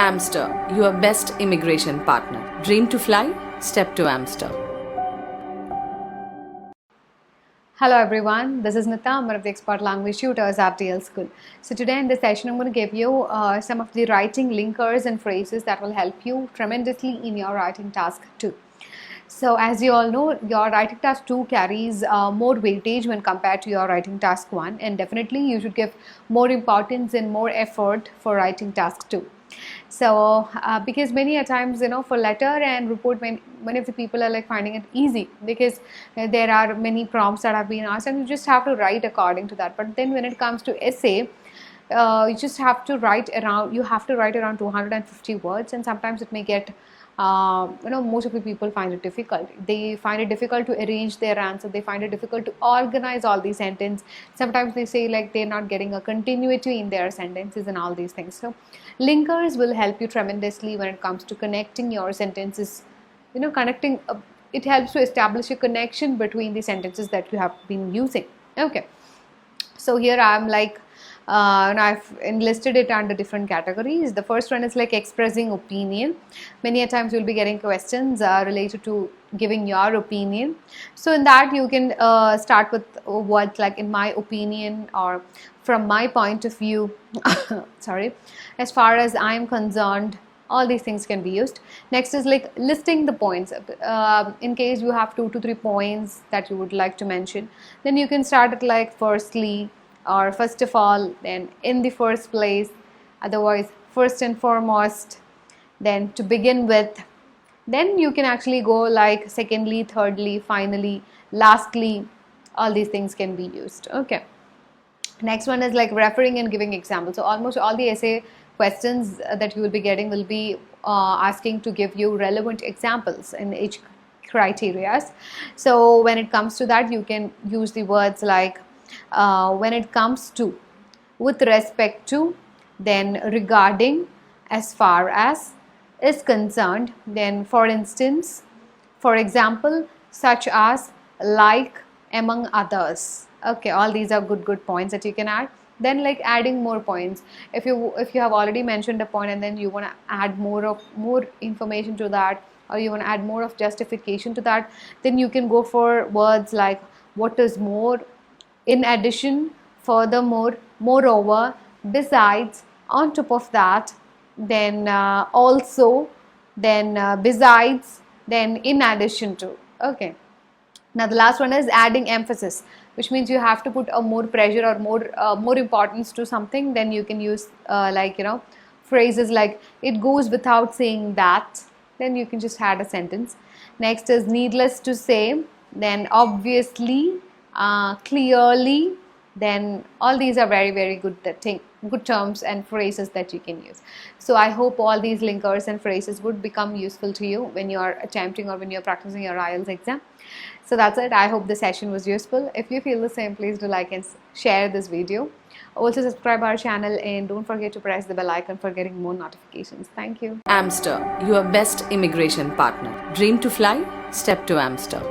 Amster, your best immigration partner. Dream to fly? Step to Amster. Hello everyone, this is Nita, I'm one of the expert language tutors at Dlschool. So today in this session I'm going to give you some of the writing linkers and phrases that will help you tremendously in your writing task 2. So as you all know, your writing task 2 carries more weightage when compared to your writing task 1, and definitely you should give more importance and more effort for writing task 2. So because many a times, for letter and report, many of the people are like finding it easy because there are many prompts that have been asked and you just have to write according to that. But then when it comes to essay, you just have to write around 250 words, and sometimes it may get most of the people find it difficult. They find it difficult to arrange their answer. They find it difficult to organize all these sentences. Sometimes they say like they're not getting a continuity in their sentences and all these things. So linkers will help you tremendously when it comes to connecting your sentences. It helps to establish a connection between the sentences that you have been using. Okay, so here I'm like I've enlisted it under different categories. The first one is like expressing opinion. Many a times you'll be getting questions related to giving your opinion. So in that you can start with words like in my opinion or from my point of view. Sorry, as far as I am concerned. All these things can be used. Next is like listing the points. In case you have 2 to 3 points that you would like to mention, then you can start it like firstly, or first of all, then in the first place, otherwise first and foremost, then to begin with. Then you can actually go like secondly, thirdly, finally, lastly. All these things can be used. Okay, next one is like referring and giving examples. So almost all the essay questions that you will be getting will be asking to give you relevant examples in each criteria. So when it comes to that, you can use the words like when it comes to, with respect to, then regarding, as far as, is concerned, then for instance, for example, such as, like, among others. Okay, all these are good points that you can add. Then like adding more points. If you have already mentioned a point and then you want to add more information to that, or you want to add more of justification to that, then you can go for words like what is more, in addition, furthermore, moreover, besides, on top of that, then also, then besides, then in addition to. Okay, now the last one is adding emphasis, which means you have to put a more pressure or more importance to something. Then you can use phrases like it goes without saying that. Then you can just add a sentence. Next is needless to say, then obviously, clearly. Then all these are very good terms and phrases that you can use. So I hope all these linkers and phrases would become useful to you when you are attempting or when you are practicing your IELTS exam. So that's it. I hope the session was useful. If you feel the same, please do like and share this video. Also subscribe our channel and don't forget to press the bell icon for getting more notifications. Thank you. Amster, your best immigration partner. Dream to fly? Step to Amster.